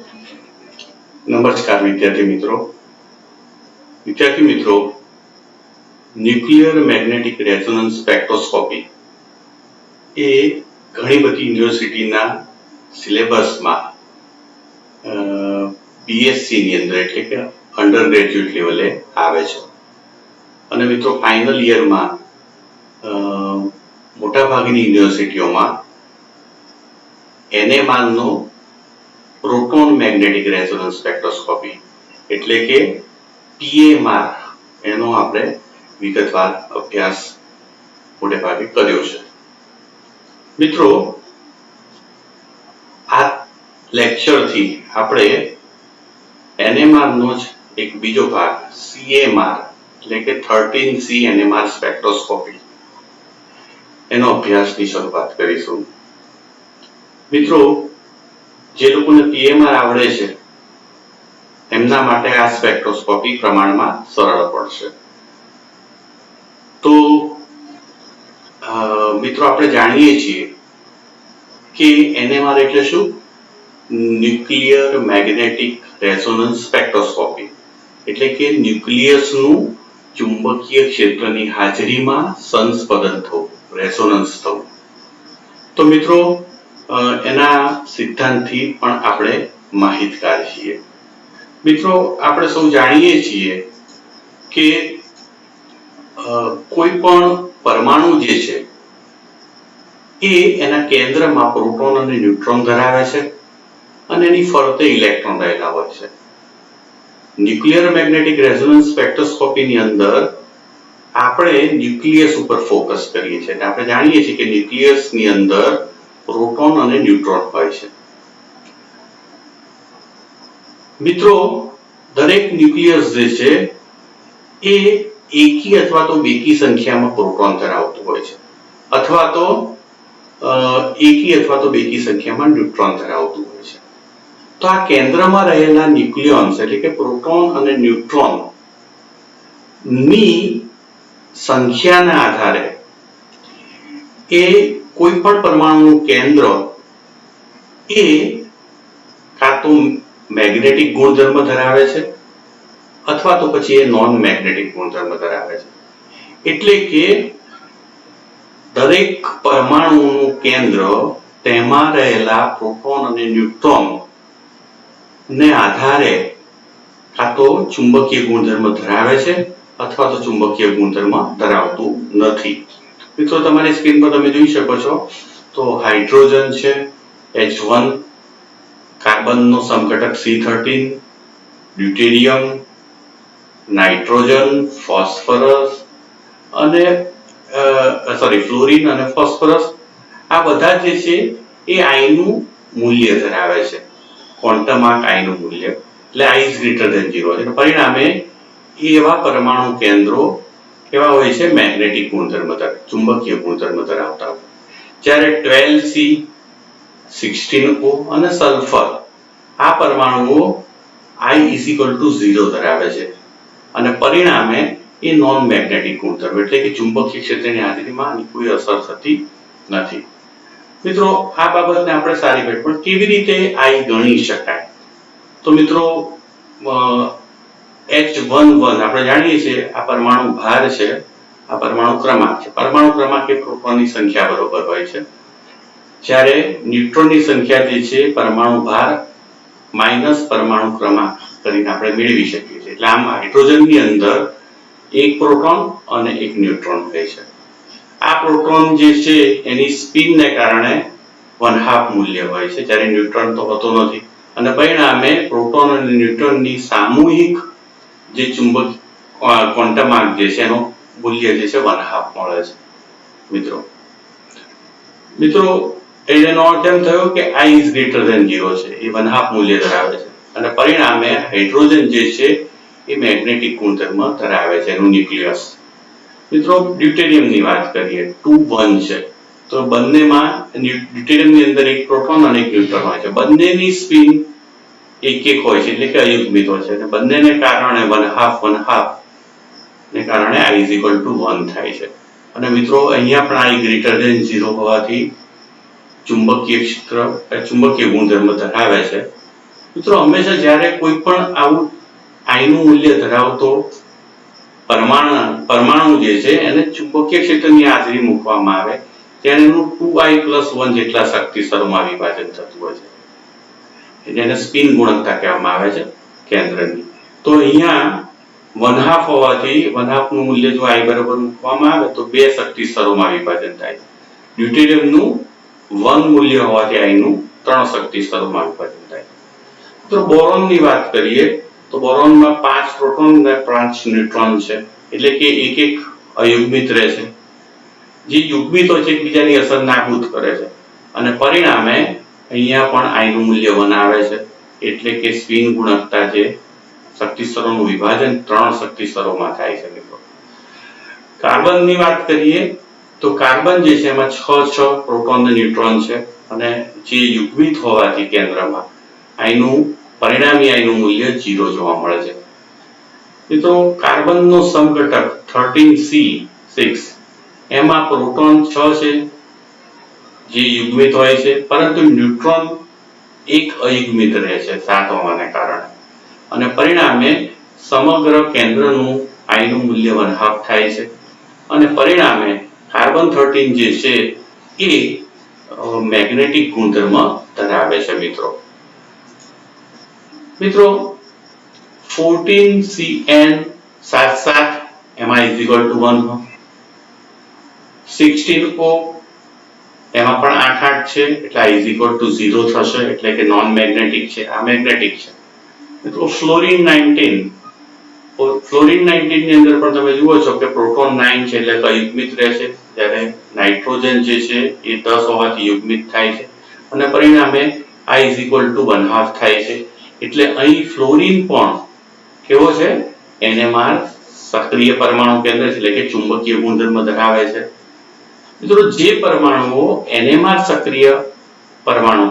નમસ્કાર વિદ્યાર્થી મિત્રો ન્યુક્લિયર મેગ્નેટિક રેઝોનન્સ સ્પેક્ટ્રોસ્કોપી એ ઘણી બધી યુનિવર્સિટીના સિલેબસમાં બીએસસી ની અંદર એટલે કે અંડર ગ્રેજ્યુએટ લેવલે આવે છે અને મિત્રો ફાઇનલ યરમાં મોટાભાગની યુનિવર્સિટીઓમાં NMR નો પ્રોટોન મેગ્નેટિક રેઝોનન્સ સ્પેક્ટ્રોસ્કોપી એટલે કે PMR એનો આપણે વિગતવાર અભ્યાસ મોટે ભાગે કર્યો છે. મિત્રો આ લેક્ચરથી આપણે NMR નો જ એક બીજો ભાગ CMR એટલે કે 13C NMR સ્પેક્ટ્રોસ્કોપી એનો અભ્યાસની શરૂઆત કરીશું. મિત્રો જે લોકોને PMR આવડે છે એમના માટે આ સ્પેક્ટ્રોસ્કોપી પ્રમાણમાં સરળ પડશે. તો મિત્રો આપણે જાણીએ છીએ કે NMR એટલે શું? ન્યુક્લિયર મેગ્નેટિક રેઝોનન્સ સ્પેક્ટ્રોસ્કોપી એટલે કે ન્યુક્લિયસનું ચુંબકીય ક્ષેત્રની હાજરીમાં સંસ્પંદન થવું, રેઝોનન્સ થવું. તો મિત્રો એના સિદ્ધાંતથી પણ આપણે માહિતગાર છીએ. મિત્રો આપણે સૌ જાણીએ છીએ કે કોઈ પણ પરમાણુ જે છે એ એના કેન્દ્રમાં પ્રોટોન અને ન્યુટ્રોન ધરાવે છે અને એની ફરતે ઇલેક્ટ્રોન રહેલા હોય છે. ન્યુક્લિયર મેગ્નેટિક રેઝોનન્સ સ્પેક્ટ્રોસ્કોપીની અંદર આપણે ન્યુક્લિયસ ઉપર ફોકસ કરીએ છીએ. આપણે જાણીએ છીએ કે ન્યુક્લિયસની અંદર પ્રોટોન અને ન્યુટ્રોન હોય છે. મિત્રો દરેક ન્યુક્લિયસ જે છે એ એકી અથવા તો બેકી સંખ્યામાં પ્રોટોન ધરાવતું હોય છે અથવા તો એકી અથવા તો બેકી સંખ્યામાં ન્યુટ્રોન ધરાવતું હોય છે. તો આ કેન્દ્રમાં રહેલા ન્યુક્લિયોન્સ એટલે કે પ્રોટોન અને ન્યુટ્રોન ની સંખ્યાના આધારે એ કોઈ પણ પરમાણુનું કેન્દ્ર એ કાં તો મેગ્નેટિક ગુણધર્મ ધરાવે છે અથવા તો પછી એ નોન મેગ્નેટિક ગુણધર્મ ધરાવે છે. એટલે કે દરેક પરમાણુનું કેન્દ્ર તેમાં રહેલા પ્રોટોન અને ન્યુટ્રોન ને આધારે કાં તો ચુંબકીય ગુણધર્મ ધરાવે છે અથવા તો ચુંબકીય ગુણધર્મ ધરાવતું નથી. મિત્રો તમારી સ્ક્રીન પર તમે જોઈ શકો છો તો હાઇડ્રોજન છે H1, કાર્બનનો સમઘટક C13, deuterium, nitrogen, phosphorus અને ફ્લોરિન અને ફોસ્ફરસ આ બધા જે છે એ I નું મૂલ્ય ધરાવે છે. ક્વોન્ટમ આંક I નું મૂલ્ય એટલે I is greater than 0 છે. પરિણામે એવા પરમાણુ કેન્દ્રો કેવા હોય છે? મેગ્નેટિક ગુણધર્મ ચુંબકીય ગુણધર્મ ધરાવતા હોય. જ્યારે 12C, 16O અને સલ્ફર આ પરમાણુઓ I is equal to 0 ધરાવે છે અને પરિણામે એ નોન મેગ્નેટિક ગુણધર્મ એટલે કે ચુંબકીય ક્ષેત્રની હાજરીમાં આની કોઈ અસર થતી નથી. મિત્રો આ બાબતને આપણે સારી રીતે પણ કેવી રીતે I ગણી શકાય? તો મિત્રો H11 આપણે જાણીએ છીએ આ પરમાણુ ભાર છે, આ પરમાણુ ક્રમાંક છે. પરમાણુ ક્રમાંક એ પ્રોટોનની સંખ્યા બરોબર હોય છે. જ્યારે ન્યુટ્રોનની સંખ્યા જે છે પરમાણુ ભાર માઈનસ પરમાણુ ક્રમાંક કરીને આપણે મેળવી શકીએ છીએ. એટલે આમ હાઇડ્રોજનની અંદર એક પ્રોટોન અને એક ન્યુટ્રોન હોય છે. આ પ્રોટોન જે છે એની સ્પિનને કારણે 1/2 મૂલ્ય હોય છે જ્યારે ન્યુટ્રોન તો હોતો નથી અને પરિણામે પ્રોટોન અને ન્યુટ્રોનની સામૂહિક જે ચુંબક ક્વોન્ટમ આંક જે છે એનો મૂલ્ય જે છે 1/2 મળે છે. મિત્રો એનો અર્થ એમ થયો કે I is greater than 0 છે, એ 1/2 મૂલ્ય ધરાવે છે અને પરિણામે હાઇડ્રોજન જે છે એ મેગ્નેટિક ગુણધર્મ ધરાવે છે એનું ન્યુક્લિયસ. મિત્રો ડ્યુટેરિયમની વાત કરીએ 2-1 છે તો બંનેમાં ડ્યુટેરિયમની અંદર એક પ્રોટોન અને એક ન્યુટ્રોન હોય છે. બંનેની સ્પિન એક હોય છે એટલે કે અયુગ્મિત હોય છે અને બંનેને કારણે 1/2 ને કારણે I is equal to 1 થાય છે. અને મિત્રો અહીંયા પણ I greater than 0 હોવાથી ચુંબકીય ક્ષેત્ર ચુંબકીય ગુણધર્મ ધરાવે છે મિત્રો હંમેશા જ્યારે કોઈ પણ આવું આઈનું મૂલ્ય ધરાવતો પરમાણુ જે છે એને ચુંબકીય ક્ષેત્રની હાજરી મૂકવામાં આવે ત્યારે એનું 2i+1 જેટલા શક્તિ સ્તરોમાં વિભાજન થતું હોય છે, જેને સ્પિન ગુણકતા કહેવામાં આવે છે કેન્દ્રની. તો અહીંયા 1/2 હોવાથી 1/2 નું મૂલ્ય જો i બરાબર મૂકવામાં આવે તો 2 શક્તિ સ્તરોમાં વિભાજન થાય. ડ્યુટેરિયમનું 1 મૂલ્ય હોવાથી i નું 3 શક્તિ સ્તરોમાં વિભાજન થાય. તો બોરોનની વાત કરીએ તો બોરોનમાં 5 પ્રોટોન અને 5 ન્યુટ્રોન છે, એટલે કે એક એક અયુગ્મિત રહે છે. જે યુગ્મિતો છે એકબીજાની અસર નાબૂદ કરે છે અને પરિણામે અહીંયા પણ i નું મૂલ્ય 1 આવે છે, એટલે કે સ્પિન ગુણકતા જે શક્તિ સ્તરોનું વિભાજન 3 શક્તિ સ્તરોમાં થાય છે. મિત્રો કાર્બનની વાત કરીએ તો કાર્બન જે છે એમાં 6 પ્રોટોન અને ન્યુટ્રોન છે અને જે યુગ્મિત હોવાથી કેન્દ્રમાં પરિણામી i નું મૂલ્ય 0 જોવા મળે છે. મિત્રો કાર્બનનો સમઘટક 13C6 એમાં પ્રોટોન 6 છે જે યુગ્મિત હોય છે, પરંતુ ન્યુટ્રોન એક અયુગ્મિત રહે છે 7 હોવાને કારણે અને પરિણામે સમગ્ર કેન્દ્રનું i નું મૂલ્ય 1/2 થાય છે અને પરિણામે કાર્બન 13 જે છે એ મેગ્નેટિક ગુણધર્મ ધરાવે છે. મિત્રો 14CN77 એમાં is equal to 1, 16O એમાં પણ 8 છે એટલે i is equal to 0 થશે, એટલે કે નોન મેગ્નેટિક છે, આ મેગ્નેટિક છે. મિત્રો ફ્લોરિન 19 ની અંદર પણ તમે જુઓ છો કે પ્રોટોન 9 છે એટલે અયુગ્મિત રહે છે, જ્યારે નાઇટ્રોજન જે છે એ 10 હોવાથી યુગ્મિત થાય છે અને પરિણામે i is equal to 1/2 થાય છે. એટલે અહીં ફ્લોરિન પણ કેવો છે? NMR સક્રિય પરમાણુ કેન્દ્ર એટલે કે ચુંબકીય ગુણધર્મ ધરાવે છે. મિત્રો જે પરમાણુઓ NMR સક્રિય પરમાણુ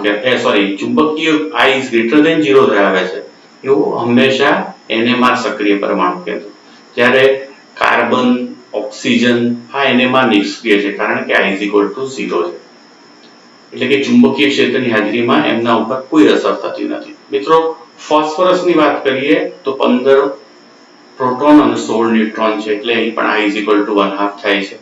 ચુંબકીય i is greater than 0 ધરાવે છે એવો હંમેશા NMR સક્રિય પરમાણુ કેન્દ્ર, જ્યારે કાર્બન, ઓક્સિજન આ NMR નિષ્ક્રિય છે કારણ કે i is equal to 0 છે, એટલે કે ચુંબકીય ક્ષેત્રની હાજરીમાં એમના ઉપર કોઈ અસર થતી નથી. મિત્રો ફોસ્ફરસની વાત કરીએ તો 15 પ્રોટોન અને 16 ન્યુટ્રોન છે, એટલે અહીં પણ i is equal to 1/2 થાય છે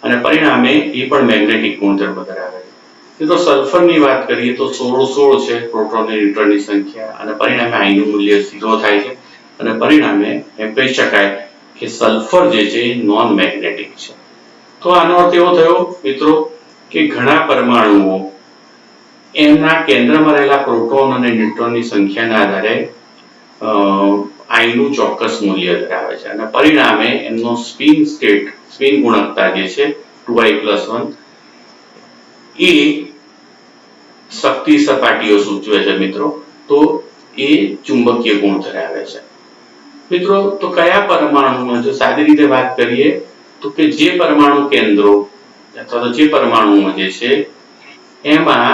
અને પરિણામે એ પણ મેગ્નેટિક ગુણધર્મ ધરાવે છે. મિત્રો સલ્ફરની વાત કરીએ તો 16 છે પ્રોટોન અને ન્યુટ્રોનની સંખ્યા અને પરિણામે i નું મૂલ્ય 0 થાય છે અને પરિણામે એમ કહી શકાય કે સલ્ફર જે છે એ નોન મેગ્નેટિક છે. તો આનો અર્થ એવો થયો મિત્રો કે ઘણા પરમાણુઓ એમના કેન્દ્રમાં રહેલા પ્રોટોન અને ન્યુટ્રોનની સંખ્યાના આધારે i નું ચોક્કસ મૂલ્ય ધરાવે છે અને પરિણામે એમનો સ્પિન ગુણકતા જે છે 2i+1 એ શક્તિ સપાટીઓ સૂચવે છે. મિત્રો તો એ ચુંબકીય ગુણ ધરાવે છે. મિત્રો તો કયા પરમાણુમાં જો સાદી રીતે વાત કરીએ તો કે જે પરમાણુ કેન્દ્રો અથવા તો જે પરમાણુઓ જે છે એમાં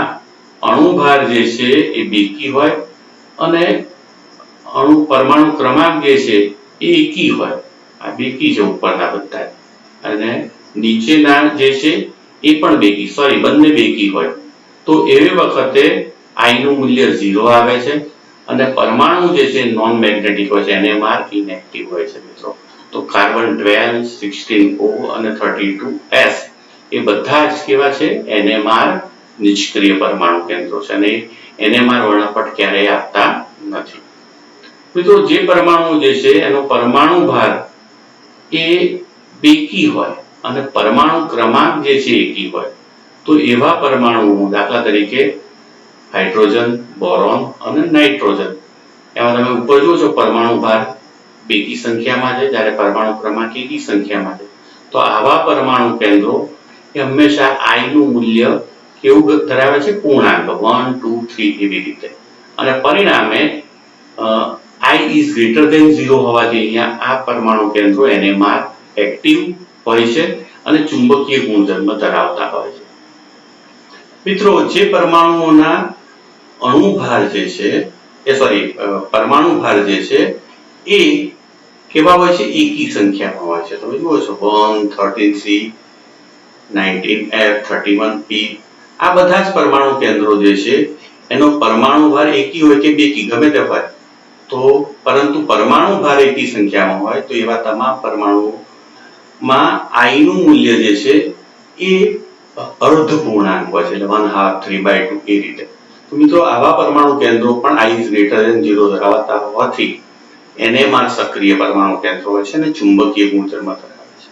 અણુભાર જે છે એ બેકી હોય અને પરમાણુ ક્રમાંક જે છે એ એકી હોય. આ બેકી છે ઉપરના બધા અને નીચેના જે છે એ પણ બંને બેકી હોય. તો એવી વખતે i નું મૂલ્ય 0 આવે છે અને પરમાણુ જે છે નોન મેગ્નેટિક હોય છે, NMR ઇનએક્ટિવ હોય છે. મિત્રો તો કાર્બન 12, 16O અને 32S એ બધા જ કેવા છે? NMR નિષ્ક્રિય પરમાણુ કેન્દ્રો છે અને NMR વર્ણપટ ક્યારેય આપતા નથી. મિત્રો જે પરમાણુ જે છે એનો પરમાણુ ભાર એ બેકી હોય અને પરમાણુ ક્રમાંક જે છે એકી હોય તો એવા પરમાણુઓ દાખલા તરીકે હાઇડ્રોજન, બોરોન અને નાઇટ્રોજન, એમાં તમે ઉપર જુઓ છો પરમાણુ ભાર બેકી સંખ્યામાં છે જ્યારે પરમાણુ ક્રમાંક એકી સંખ્યામાં છે. તો આવા પરમાણુ કેન્દ્રો એ હંમેશા i નું મૂલ્ય કેવું ધરાવે છે? પૂર્ણાંક 1, 2, 3 એવી રીતે અને પરિણામે i is greater than 0 હોવાથી અહીંયા આ પરમાણુ કેન્દ્રો NMR એક્ટિવ હોય છે અને ચુંબકીય ગુણધર્મ ધરાવતા હોય છે. મિત્રો જે પરમાણુઓના અણુભાર જે છે પરમાણુ ભાર જે છે એ કેવા હોય છે? એકી સંખ્યામાં હોય છે. તમે જુઓ છો 1, 13C, 19F, 31P આ બધા જ પરમાણુ કેન્દ્રો જે છે એનો પરમાણુ ભાર એકી હોય કે બેકી ગમે તે હોય, તો પરંતુ પરમાણુ ભાર એકી સંખ્યામાં હોય તો એવા તમામ પરમાણુઓમાં I નું મૂલ્ય જે છે એ અર્ધ પૂર્ણાંક હોય છે, એટલે 1/2, 3/2 એ રીતે. તો મિત્રો આવા પરમાણુ કેન્દ્રો પણ I is greater than 0 ધરાવતા હોવાથી NMR સક્રિય પરમાણુ કેન્દ્રો હોય છે અને ચુંબકીય ગુણધર્મ ધરાવે છે.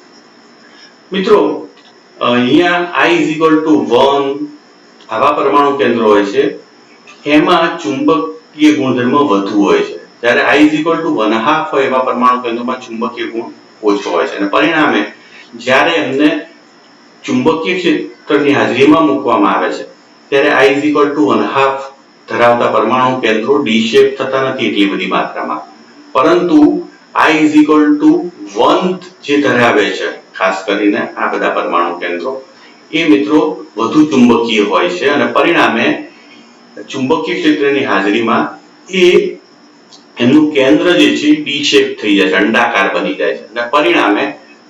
મિત્રો અહીંયા I is equal to 1 આવા પરમાણુ કેન્દ્રો હોય છે, એમાં ચુંબકીય ગુણધર્મ વધુ હોય છે, જ્યારે I is equal to 1/2 હોય એવા પરમાણુ કેન્દ્રોમાં ચુંબકીય ગુણ ઓછો હોય છે અને પરિણામે જ્યારે એમને ચુંબકીય ક્ષેત્રની હાજરીમાં મૂકવામાં આવે છે ત્યારે I is equal to 1/2 ધરાવતા પરમાણુ કેન્દ્રો ડી શેપ થતા નથી એટલી બધી માત્રામાં, પરંતુ I is equal to 1 જે ધરાવે છે ખાસ કરીને આ બધા પરમાણુ કેન્દ્રો એ મિત્રો વધુ ચુંબકીય હોય છે અને પરિણામે ચુંબકીય ક્ષેત્રની હાજરીમાં એમનું કેન્દ્ર જે છે ડી શેપ થઈ જાય છે, અંડાકાર બની જાય છે અને પરિણામે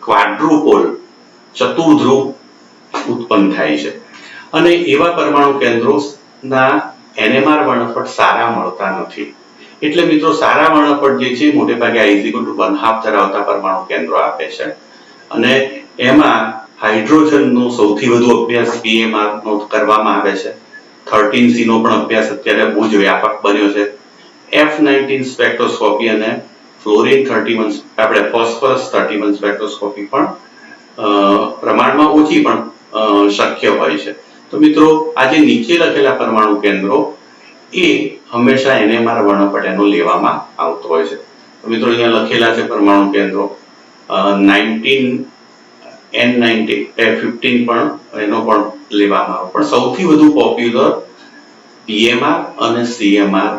ક્વાડ્રુપોલ ચતુર્ધ્રુવ ઉત્પન્ન થાય છે. અને એવા પરમાણુ કેન્દ્રોના NMR વર્ણપટ સારા મળતા નથી. એટલે મિત્રો સારા વર્ણપટ જે છે મોટે ભાગે I is equal to 1/2 ધરાવતા પરમાણુ કેન્દ્રો આપે છે અને એમાં હાઇડ્રોજનનો સૌથી વધુ અભ્યાસ PMR નો કરવામાં આવે છે. 13C નો પણ અભ્યાસ અત્યારે બહુ જ વ્યાપક બન્યો છે. F19 સ્પેક્ટ્રોસ્કોપી અને ફ્લોરિન 31 આપણે ફોસ્ફરસ 31 સ્પેક્ટ્રોસ્કોપી પણ પ્રમાણમાં ઓછી પણ શક્ય હોય છે. તો મિત્રો આ જે નીચે લખેલા પરમાણુ કેન્દ્રો એ હંમેશા NMR વર્ણપટ એનો લેવામાં આવતો હોય છે. તો મિત્રો અહીંયા લખેલા છે પરમાણુ કેન્દ્રો 19 N90 F15 પણ એનો પણ લેવામાં આવે, પણ સૌથી વધુ પોપ્યુલર PMR અને CMR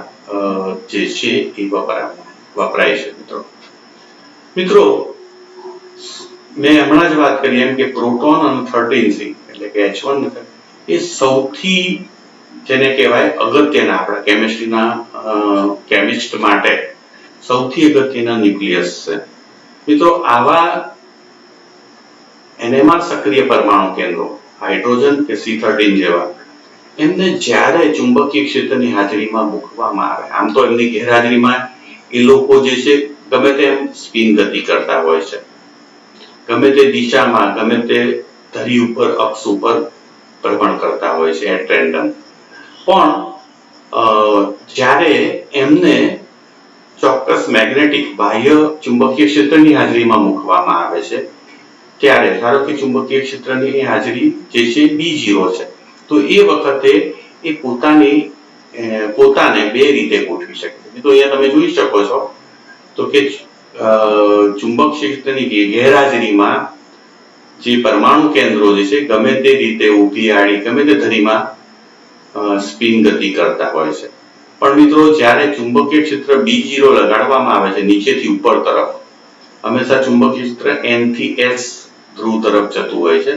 જે છે એ વપરાય છે. મિત્રો મેં હમણાં જ વાત કરી એમ કે પ્રોટોન અને 13C એટલે કે H1 એ સૌથી જેને કહેવાય અગત્યના આપણા કેમિસ્ટ્રીના કેમિસ્ટ માટે સૌથી અગત્યના ન્યુક્લિયસ છે. મિત્રો આવા NMR સક્રિય પરમાણુ કેન્દ્રો હાઇડ્રોજન કે C13 જેવા એમને જ્યારે ચુંબકીય ક્ષેત્રની હાજરીમાં મૂકવામાં આવે, આમ તો એમની ગેરહાજરીમાં એ લોકો જે છે ગમે તેમ સ્પિન ગતિ કરતા હોય છે, ગમે તે દિશામાં ગમે તે ધરી ઉપર અક્ષ ઉપર ભ્રમણ કરતા હોય છે એટ રેન્ડમ. પણ જ્યારે એમને ચોક્કસ મેગ્નેટિક બાહ્ય ચુંબકીય ક્ષેત્રની હાજરીમાં મૂકવામાં આવે છે ત્યારે ધારો કે ચુંબકીય ક્ષેત્રની હાજરી જે છે B0 છે, તો એ વખતે એ પોતાને બે રીતે ગોઠવી શકે છે. તો અહીંયા તમે જોઈ શકો છો તો કે ચુંબકીય ક્ષેત્રની ગેરહાજરીમાં જે પરમાણુ કેન્દ્રો જે છે ગમે તે રીતે ઊભી આડી ગમે તે ધરીમાં સ્પિન ગતિ કરતા હોય છે. પણ મિત્રો જ્યારે ચુંબકીય ક્ષેત્ર B0 લગાડવામાં આવે છે નીચેથી ઉપર તરફ, હંમેશા ચુંબકીય ક્ષેત્ર N થી S ધ્રુવ તરફ જતું હોય છે.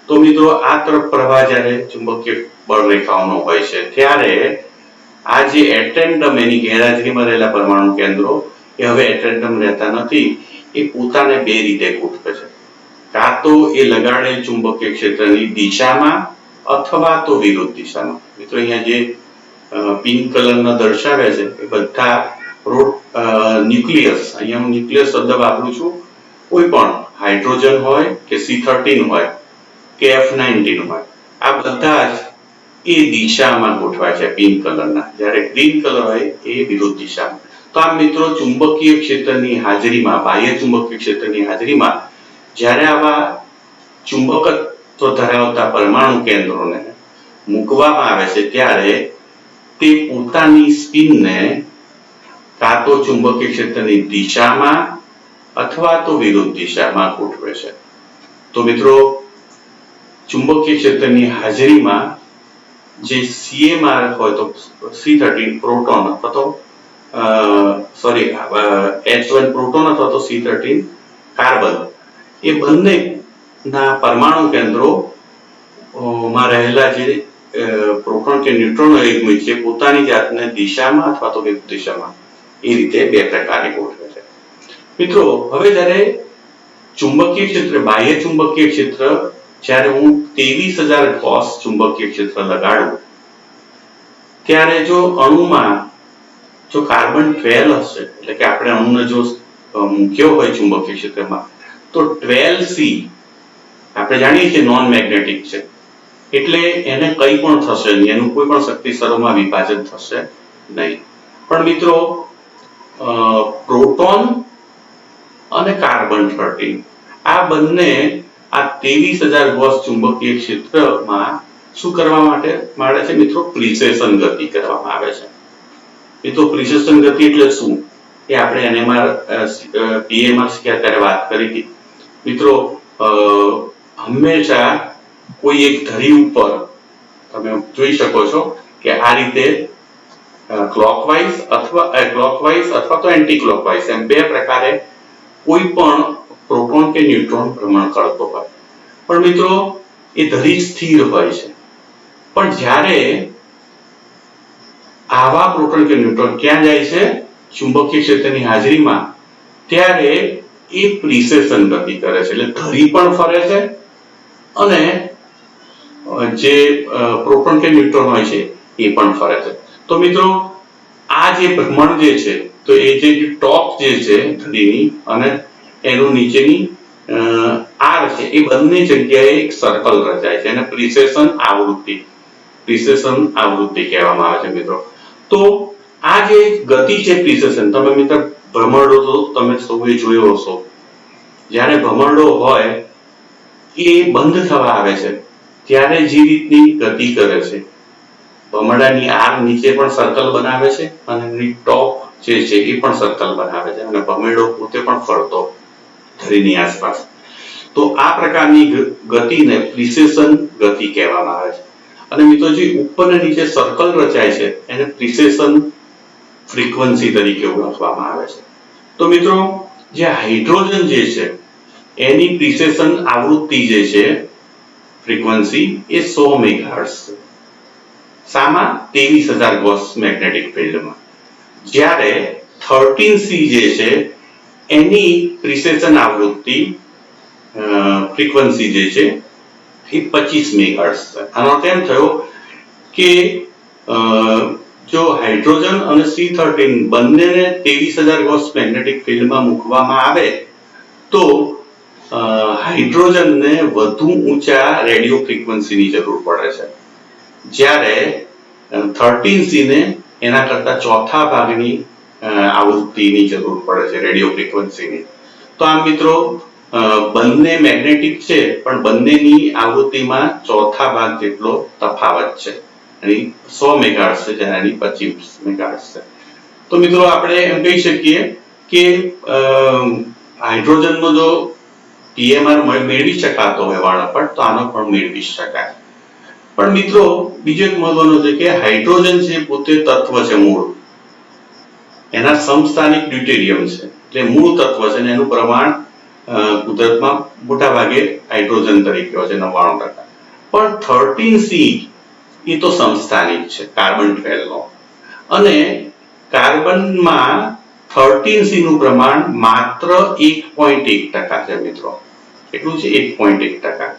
તો મિત્રો આ તરફ પ્રવાહ જ્યારે ચુંબકીય બળ રેખાઓનો હોય છે ત્યારે આ જે એટ રેન્ડમ એની ગેરહાજરીમાં રહેલા પરમાણુ કેન્દ્રો એ હવે એટ રેન્ડમ રહેતા નથી, એ પોતાને બે રીતે ગોઠવે છે. કાં તો એ લગાડેલ ચુંબકીય ક્ષેત્રની દિશામાં અથવા તો વિરુદ્ધ દિશામાં. મિત્રો અહીંયા જે પિંક કલરના દર્શાવ્યા છે એ બધા ન્યુક્લિયસ, અહીંયા હું ન્યુક્લિયસ શબ્દ વાપરું છું, કોઈ પણ હાઇડ્રોજન હોય કે C13 હોય કે F19 હોય, આ બધા જ એ દિશામાં ગોઠવાય છે પિંક કલરના, જ્યારે ગ્રીન કલર હોય એ વિરુદ્ધ દિશામાં. તો આ મિત્રો ચુંબકીય ક્ષેત્રની હાજરીમાં, બાહ્ય ચુંબકીય ક્ષેત્રની હાજરીમાં જ્યારે આવા ચુંબકત્વ ધરાવતા પરમાણુ કેન્દ્રોને મૂકવામાં આવે છે ત્યારે તે પોતાની સ્પિનને કાં તો ચુંબકીય ક્ષેત્રની દિશામાં અથવા તો વિરુદ્ધ દિશામાં ગોઠવે છે. તો મિત્રો ચુંબકીય ક્ષેત્રની હાજરીમાં જે CMR હોય તો C13 પ્રોટોન અથવા તો H1 પ્રોટોન અથવા તો C13 કાર્બન, એ બંનેના પરમાણુ કેન્દ્રો માં રહેલા જે પ્રોટોન કે ન્યુટ્રોન યુગ્મિક છે પોતાની જાતને દિશામાં અથવા તો વિરુદ્ધ દિશામાં એ રીતે બે પ્રકારે ગોઠવે છે. મિત્રો હવે જ્યારે ચુંબકીય ક્ષેત્ર, બાહ્ય ચુંબકીય ક્ષેત્ર, જ્યારે હું 23,000 ગૌસ ચુંબકીય ક્ષેત્ર લગાડું ત્યારે જો અણુમાં જો કાર્બન 12 હશે, એટલે કે આપણે અણુને જો મૂક્યો હોય ચુંબકીય ક્ષેત્રમાં, તો 12C આપણે જાણીએ છીએ નોન મેગ્નેટિક છે, એટલે એને કંઈ પણ થશે નહીં, એનું કોઈ પણ શક્તિ સ્તરોમાં વિભાજન થશે નહીં. પણ મિત્રો પ્રોટોન અને કાર્બન 13 આ બંને આ 23,000 ગોસ ચુંબકીય ક્ષેત્રમાં શું કરવા માટે મળે છે મિત્રો? પ્રિસેશન ગતિ કરવામાં આવે છે. મિત્રો પ્રિસેશન ગતિ એટલે શું એ આપણે NMR PMR શીખ્યા ત્યારે વાત કરી હતી. મિત્રો હંમેશા કોઈ એક ધરી ઉપર તમે જોઈ શકો છો કે આ રીતે ક્લોકવાઇઝ અથવા તો એન્ટી ક્લોકવાઇઝ એમ બે પ્રકારે કોઈ પણ પ્રોટોન કે ન્યુટ્રોન ભ્રમણ કરતો હોય. પણ મિત્રો એ ધરી સ્થિર હોય છે, પણ જ્યારે આવા પ્રોટોન કે ન્યુટ્રોન ક્યાં જાય છે? ચુંબકીય ક્ષેત્રની હાજરીમાં, ત્યારે એ પ્રિસેશન ગતિ કરે છે, એટલે ધરી પણ ફરે છે અને જે પ્રોટોન કે ન્યુટ્રોન હોય છે એ પણ ફરે છે. તો મિત્રો આ જે ભ્રમણ જે છે, તો એ જે ટોપ જે છે ધરીની અને એનું નીચેની આર છે, એ બંને જગ્યાએ એક સર્કલ રચાય છે, એને પ્રિસેશન આવૃત્તિ કહેવામાં આવે છે મિત્રો. તો આ જે ગતિ છે પ્રિસેશન, તમે મિત્રો ભ્રમણડો તો તમે સૌએ જોયો હશો. જ્યારે ભ્રમણડો હોય એ બંધ થવા આવે છે ત્યારે જે રીતની ગતિ કરે છે, ભ્રમરડાની આર નીચે પણ સર્કલ બનાવે છે અને એની ટોપ જે છે એ પણ સર્કલ બનાવે છે, અને ભ્રમરડો પોતે પણ ફરતો ધરીની આસપાસ. તો આ પ્રકારની ગતિને પ્રિસેશન ગતિ કહેવામાં આવે છે. અને મિત્રો જે ઉપર અને નીચે સર્કલ રચાય છે એને પ્રિસેશન ફ્રીક્વન્સી તરીકે ઓળખવામાં આવે છે. તો મિત્રો જે હાઇડ્રોજન જે છે એની પ્રિસેશન આવૃત્તિ જે છે ફ્રીક્વન્સી એ 100 મેગાહર્ટ્ઝ છે. સામા 23,000 ગોસ મેગ્નેટિક ફિલ્ડમાં. જ્યારે 13C જે છે એની પ્રિસેશન આવૃત્તિ ફ્રીક્વન્સી જે છે એ 25 મેગાહર્ટ્ઝ છે. આનો અર્થ એમ થયો કે જો હાઇડ્રોજન અને C13 બંનેને 23,000 ગોસ મેગ્નેટિક ફિલ્ડમાં મૂકવામાં આવે તો હાઇડ્રોજનને વધુ ઊંચા રેડિયો ફ્રીક્વન્સીની જરૂર પડે છે, જ્યારે 13C ને એના કરતા ચોથા ભાગની આવૃત્તિની જરૂર પડે છે રેડિયો ફ્રીક્વન્સીની. તો આમ મિત્રો બંને મેગ્નેટિક છે, પણ બંનેની આવૃત્તિમાં ચોથા ભાગ જેટલો તફાવત છે. એની 100 મેગાહર્ટ્ઝ છે, જ્યારે એની 25 મેગાહર્ટ્ઝ છે. તો મિત્રો આપણે એમ કહી શકીએ કે હાઇડ્રોજનનો જો PMR મેળવી શકાતો હોય વર્ણપટ, તો આનો પણ મેળવી શકાય. પણ મિત્રો બીજો એક મહત્વનો છે કે હાઇડ્રોજન છે પોતે તત્વ છે, મૂળ એના સમસ્થાનિક ડ્યુટેરિયમ છે, એટલે મૂળ તત્વ છે અને એનું પ્રમાણ કુદરતમાં મોટા ભાગે હાઇડ્રોજન તરીકે હોય છે 99%. પણ 13C એ તો સમસ્થાનિક છે કાર્બન 12 નો, અને કાર્બનમાં 13C નું પ્રમાણ માત્ર 1.1% છે મિત્રો. એટલું છે 1.1%.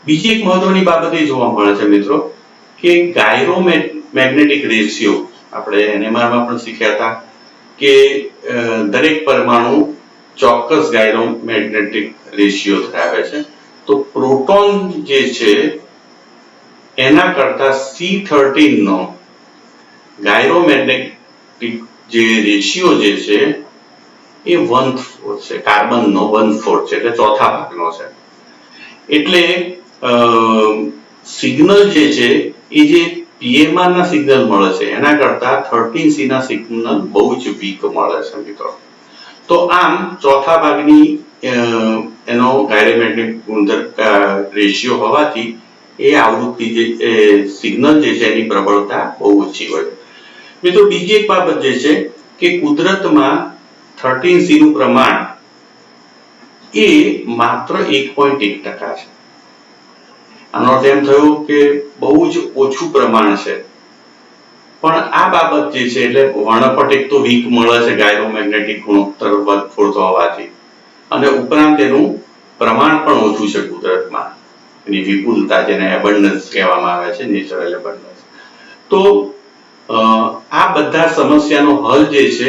બીજી એક મહત્વની બાબત એ જોવા મળે છે મિત્રો કે ગાયરોમેગ્નેટિક રેશિયો, આપણે NMR માં પણ શીખ્યા હતા કે દરેક પરમાણુ ચોક્કસ ગાયરોમેગ્નેટિક રેશિયો ધરાવે છે. તો પ્રોટોન જે છે એના કરતા C13 નો ગાયરોમેગ્નેટિક જે રેશિયો જે છે એ 1/4 છે, કાર્બનનો 1/4 છે, એટલે ચોથા ભાગનો છે. એટલે સિગ્નલ જે છે એ જે PMR ના સિગ્નલ મળે છે એના કરતા 13C ના સિગ્નલ બહુ જ વીક મળે છે મિત્રો. તો આમ ચોથા ભાગની એનો ગાયરોમેગ્નેટિક રેશિયો હોવાથી એ આવૃત્તિ જે સિગ્નલ જે છે એની પ્રબળતા બહુ ઓછી હોય. મિત્રો બીજી એક બાબત જે છે કે કુદરતમાં 13C નું પ્રમાણ એ માત્ર 1.1% છે. આનો અર્થ એમ થયો કે બહુ જ ઓછું પ્રમાણ છે. પણ આ બાબત જે છે એટલે વર્ણપટ એક તો વીક મળે છે ગાયરોમેગ્નેટિક ગુણોત્તર વધતો હોવાથી, અને ઉપરાંત એનું પ્રમાણ પણ ઓછું છે કુદરતમાં, એની વિપુલતા જેને એબન્ડન્સ કહેવામાં આવે છે, નેચરલ એબન્ડન્સ. તો આ બધા સમસ્યાનો હલ જે છે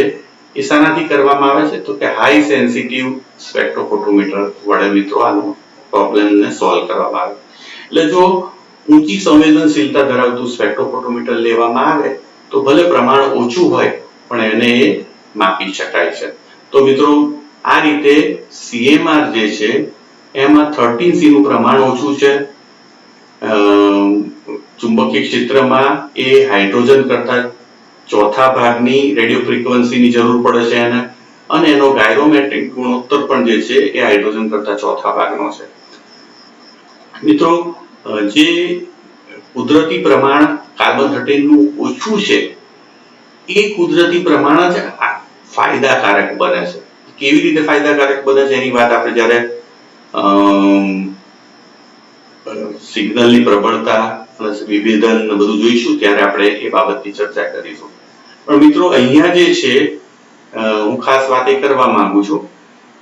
એ શાનાથી કરવામાં આવે છે તો કે હાઈ સેન્સિટિવ સ્પેક્ટ્રોફોટોમીટર વડે મિત્રો આનો પ્રોબ્લેમને સોલ્વ કરવામાં આવે. એટલે જો ઊંચી સંવેદનશીલતા ધરાવતું સ્પેક્ટ્રોફોટોમીટર લેવામાં આવે તો ભલે પ્રમાણ ઓછું હોય પણ એને એ માપી શકાય છે. તો મિત્રો આ રીતે CMR જે છે એમાં 13C નું પ્રમાણ ઓછું છે. ચુંબકીય ક્ષેત્રમાં એ હાઇડ્રોજન કરતા ચોથા ભાગની રેડિયો ફ્રીક્વન્સીની જરૂર પડે છે એને, અને એનો ગાયરોમેટ્રિક ગુણોત્તર પણ જે છે એ હાઇડ્રોજન કરતા ચોથા ભાગનો છે. મિત્રો જે કુદરતી પ્રમાણ કાર્બન 13 નું ઓછું છે એ કુદરતી પ્રમાણ જ ફાયદાકારક બને છે. કેવી રીતે ફાયદાકારક બને છે એની વાત આપણે જ્યારે સિગ્નલની પ્રબળતા અને વિભેદન બધું જોઈશું ત્યારે આપણે એ બાબતની ચર્ચા કરીશું. પણ મિત્રો અહીંયા જે છે હું ખાસ વાત એ કરવા માંગુ છું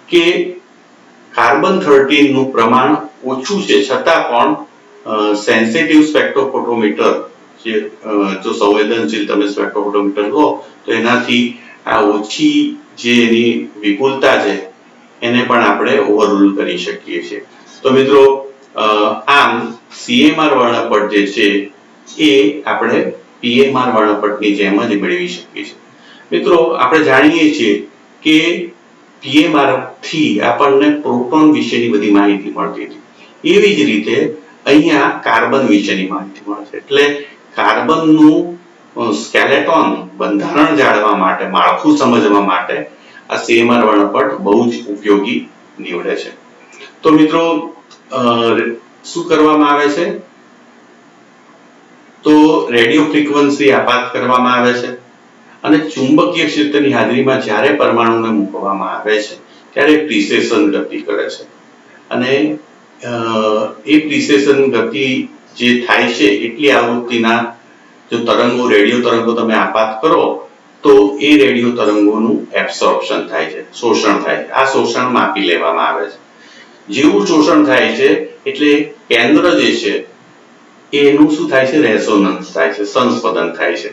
કે કાર્બન 13 નું પ્રમાણ ઓછું છે છતાં પણ સેન્સિટિવ સ્પેક્ટ્રોફોટોમીટર જો સંવેદનશીલ તમે સ્પેક્ટ્રોફોટોમીટર લો તો એનાથી આ ઓછી જે એની વિપુલતા છે એને પણ આપણે ઓવરરૂલ કરી શકીએ છીએ. તો મિત્રો આમ CMR વર્ણપટ જે છે એ આપણે PMR વર્ણપટની જેમ જ મેળવી શકીએ છીએ. મિત્રો આપણે જાણીએ છીએ કે PMR થી આપણને પ્રોટોન વિશેની બધી માહિતી મળતી હતી. એવી જ રીતે અહીંયા કાર્બન વિશેની માહિતી મળે છે. એટલે કાર્બનનું સ્કેલેટોન બંધારણ જાણવા માટે, માળખું સમજવા માટે આ CMR વર્ણપટ બહુ જ ઉપયોગી નીવડે છે. તો મિત્રો શું કરવામાં આવે છે તો રેડિયો ફ્રીક્વન્સી આપાત કરવામાં આવે છે અને ચુંબકીય ક્ષેત્રની હાજરીમાં જ્યારે પરમાણુને મૂકવામાં આવે છે ત્યારે પ્રિસેશન ગતિ કરે છે અને એ પ્રિસેશન ગતિ જે થાય છે એટલી આવૃત્તિના જો તરંગો, રેડિયો તરંગો તમે આપાત કરો તો એ રેડિયો તરંગોનું એબ્સોર્પ્શન થાય છે, શોષણ થાય છે. આ શોષણ માપી લેવામાં આવે છે. જેવું શોષણ થાય છે એટલે કેન્દ્ર જે છે એનું શું થાય છે, રેઝોનન્સ થાય છે, સંસ્પંદન થાય છે.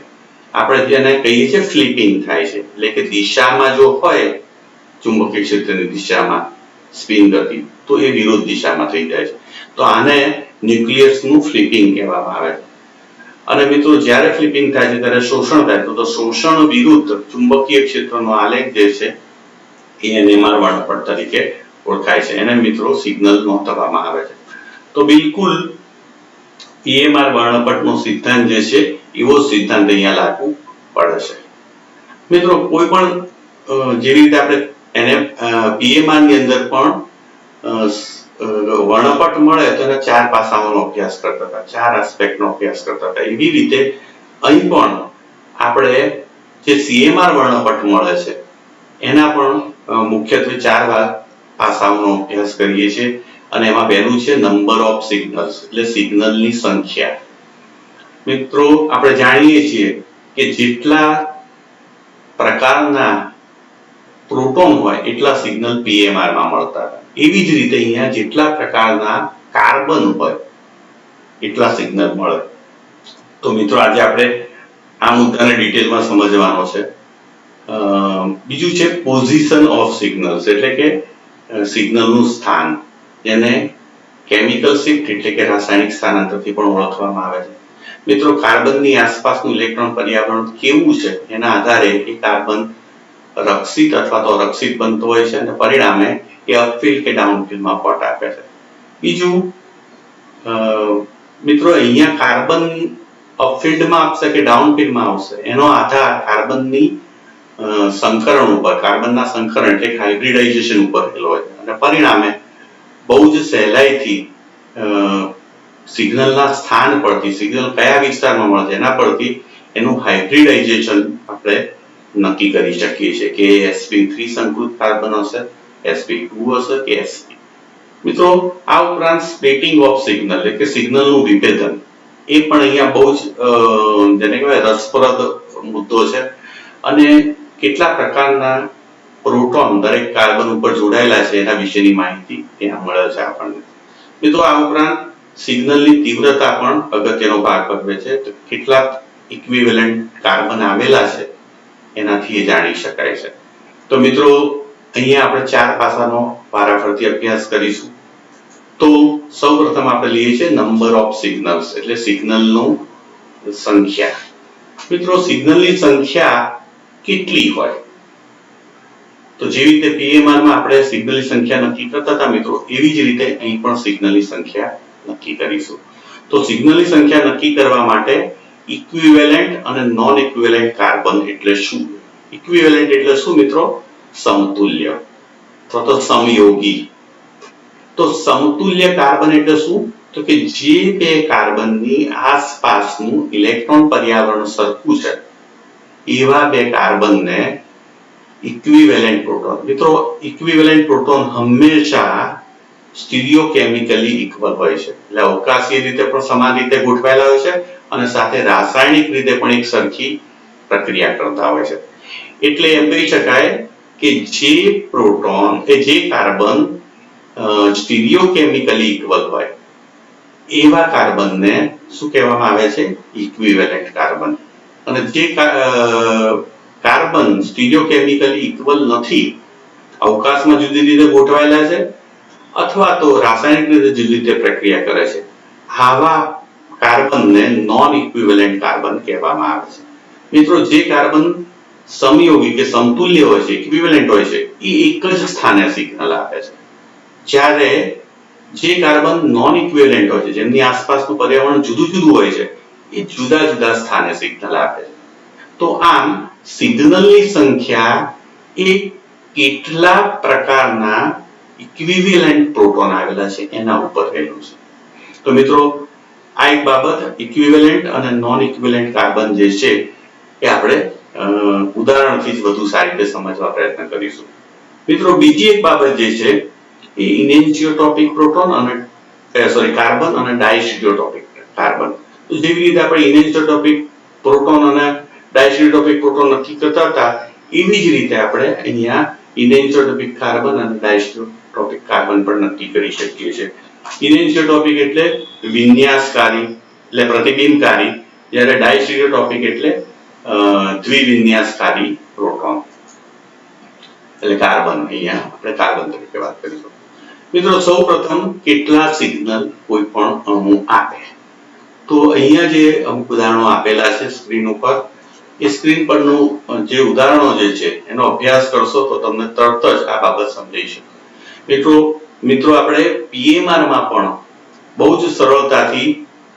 આપણે જેને કહીએ છીએ ફ્લિપિંગ થાય છે. એટલે કે દિશામાં જો હોય ચુંબકીય ક્ષેત્રની દિશામાં સ્પિન ગતિ તો એ વિરુદ્ધ દિશામાં થઈ જાય છે. તો આને ન્યુક્લિયસનું ફ્લિપિંગ કહેવામાં આવે છે. અને મિત્રો જ્યારે ફ્લિપિંગ થાય છે ત્યારે શોષણ થાય તો શોષણ વિરુદ્ધ ચુંબકીય ક્ષેત્રનો આલેખ જે છે એ NMR વર્ણપટ તરીકે ઓળખાય છે. એને મિત્રો સિગ્નલ નોંધવામાં આવે છે. તો બિલકુલ PMR વર્ણપટનો સિદ્ધાંત જે છે એવો સિદ્ધાંત અહીંયા લાગુ પડે છે. મિત્રો કોઈ પણ જેવી રીતે આપણે એને PMR ની અંદર પણ વર્ણપટ મળે તો એના 4 પાસાઓનો અભ્યાસ કરતા હતા, 4 એસ્પેક્ટનો અભ્યાસ કરતા હતા. એવી રીતે અહીં પણ આપણે જે CMR વર્ણપટ મળે છે એના પણ મુખ્યત્વે 4 પાસાઓનો અભ્યાસ કરીએ છીએ અને એમાં પહેલું છે નંબર ઓફ સિગ્નલ્સ, એટલે સિગ્નલની સંખ્યા. મિત્રો આપણે જાણીએ છીએ કે જેટલા પ્રકારના પ્રોટોન હોય એટલા સિગ્નલ PMR માં મળતા હતા. એવી જ રીતે અહીંયા જેટલા પ્રકારના કાર્બન હોય એટલા સિગ્નલ મળે. તો મિત્રો આજે આપણે આ મુદ્દાને ડિટેલમાં સમજવાનો છે. બીજું છે પોઝિશન ઓફ સિગ્નલ્સ, એટલે કે સિગ્નલનું સ્થાન, જેને કેમિકલ શિફ્ટ એટલે કે રાસાયણિક સ્થાનાંતરથી પણ ઓળખવામાં આવે છે. મિત્રો કાર્બનની આસપાસનું ઇલેક્ટ્રોન પર્યાવરણ કેવું છે એના આધારે એ કાર્બન રક્ષિત અથવા તો અરક્ષિત બનતો હોય છે અને પરિણામે એ અપફિલ્ડ કે ડાઉનફિલ્ડમાં પટ આપે છે. બીજું મિત્રો અહીંયા કાર્બન અપફિલ્ડમાં આપશે કે ડાઉનફિલ્ડમાં આવશે એનો આધાર કાર્બનની સંકરણ ઉપર, કાર્બનના સંકરણ એટલે હાઇબ્રિડાઇઝેશન ઉપર રહેલો હોય અને પરિણામે બહુ જ સહેલાઈથી સિગ્નલના સ્થાન પરથી, સિગ્નલ કયા વિસ્તારમાં મળે છે એના પરથી એનું હાઇબ્રિડાઇઝેશન આપણે નક્કી કરી શકીએ છીએ કે sp3 સંકૃત કાર્બન હશે, sp2 હશે કે sp. મિત્રો આ ઉપરાંત સ્પ્લિટિંગ ઓફ સિગ્નલ એટલે કે સિગ્નલનું વિભેદન એ પણ અહીંયા બહુ જ જેને કહેવાય રસપ્રદ મુદ્દો છે અને કેટલા પ્રકારના પ્રોટોન દરેક કાર્બન ઉપર જોડાયેલા છે એના વિશેની માહિતી ત્યાં મળે છે આપણને. મિત્રો આ ઉપરાંત સિગ્નલની તીવ્રતા પણ અગત્યનો ભાગ ભજવે છે. તો કેટલાક ઇક્વિવેલન્ટ કાર્બન આવેલા છે એનાથી એ જાણી શકાય છે. તો મિત્રો અહીંયા આપણે 4 પાસાનો વારાફરતી અભ્યાસ કરીશું. તો સૌપ્રથમ આપણે લઈએ છીએ નંબર ઓફ સિગ્નલ્સ, એટલે સિગ્નલનું સંખ્યા. મિત્રો સિગ્નલની સંખ્યા કેટલી હોય? તો જેવી રીતે PMR માં આપણે સિગ્નલની સંખ્યા નક્કી કરતા હતા મિત્રો, એવી જ રીતે અહીં પણ સિગ્નલની સંખ્યા નક્કી કરીશું. તો સિગ્નલની સંખ્યા નક્કી કરવા માટે ઇક્વિવેલન્ટ અને નોન ઇક્વિવેલન્ટ કાર્બન એટલે શું? ઇક્વિવેલન્ટ એટલે શું મિત્રો? સમતુલ્ય અથવા તો સમયોગી. તો સમતુલ્ય કાર્બન એટલે શું? તો કે જે બે કાર્બનની આસપાસનું ઇલેક્ટ્રોન પર્યાવરણ સરખું છે એવા બે કાર્બનને ઇક્વિવેલન્ટ પ્રોટોન. મિત્રો ઇક્વિવેલન્ટ પ્રોટોન હંમેશા સ્ટીરિયોકેમિકલી ઇક્વલ હોય છે, એટલે અવકાશીય રીતે પણ સમાન રીતે ગોઠવાયેલા હોય છે અને સાથે રાસાયણિક રીતે પણ એક સરખી પ્રક્રિયા કરતા હોય છે. એટલે એમ કહી શકાય કે જે પ્રોટોન જે કાર્બન સ્ટીરિયોકેમિકલી ઇક્વલ હોય એવા કાર્બનને શું કહેવામાં આવે છે? Equivalent carbon. અને જે કાર્બન સ્ટીરિયોકેમિકલી ઇક્વલ નથી, અવકાશમાં જુદી રીતે ગોઠવાયેલા છે અથવા તો રાસાયણિક રીતે જુદી રીતે પ્રક્રિયા કરે છે, આવા કાર્બનને નોન ઇક્વિવેલન્ટ કાર્બન કહેવામાં આવે છે. મિત્રો જે કાર્બન સમયોગી કે સમતુલ્ય હોય છે, ઇક્વિવેલન્ટ હોય છે, એ એક જ સ્થાને સિગ્નલ આપે છે. જ્યારે જે કાર્બન નોન ઇક્વિવેલન્ટ હોય છે, જેમની આસપાસનું પર્યાવરણ જુદું જુદું હોય છે, એ જુદા જુદા સ્થાને સિગ્નલ આપે છે. તો આમ સિગ્નલની સંખ્યા એ કેટલા પ્રકારના ઇક્વિવેલન્ટ પ્રોટોન આવેલા છે એના ઉપર રહેલું છે. તો મિત્રો આ એક બાબત ઇક્વિવેલન્ટ અને નોન ઇક્વિવેલન્ટ કાર્બન જે છે એ આપણે ઉદાહરણથી જ વધુ સારી રીતે સમજવા પ્રયત્ન કરીશું. મિત્રો બીજી એક બાબત જે છે એ ઇનેન્શિયોટોપિક પ્રોટોન અને કાર્બન અને ડાયસ્ટીરિયોટોપિક કાર્બન. તો જેવી રીતે આપણે ઇનેન્શિયોટોપિક પ્રોટોન અને ડાયસ્ટીરિયોટોપિક પ્રોટોન નક્કી કરતા હતા, એવી જ રીતે આપણે અહીંયા ઇનેન્શિયોટોપિક કાર્બન અને ડાયસ્ટીરિયોટોપિક કાર્બન પણ નક્કી કરી શકીએ છીએ. ઇનેન્શિયોટોપિક એટલે વિન્યાસકારી એટલે પ્રતિબિંબકારી, જ્યારે ડાયસ્ટીરિયોટોપિક એટલે દ્વિવિન્યાસકારી પ્રોટોન એટલે કાર્બન. અહીંયા આપણે કાર્બન તરીકે વાત કરીશું. મિત્રો સૌપ્રથમ કેટલા સિગ્નલ કોઈ પણ અણુ આપે, તો અહીંયા જે અમુક ઉદાહરણો આપેલા છે સ્ક્રીન ઉપર, એ સ્ક્રીન પરનું જે ઉદાહરણો જે છે એનો અભ્યાસ કરશો તો તમને તરત જ આ બાબત સમજાઈ શકે. મિત્રો આપણે PMR માં પણ બહુ જ સરળતાથી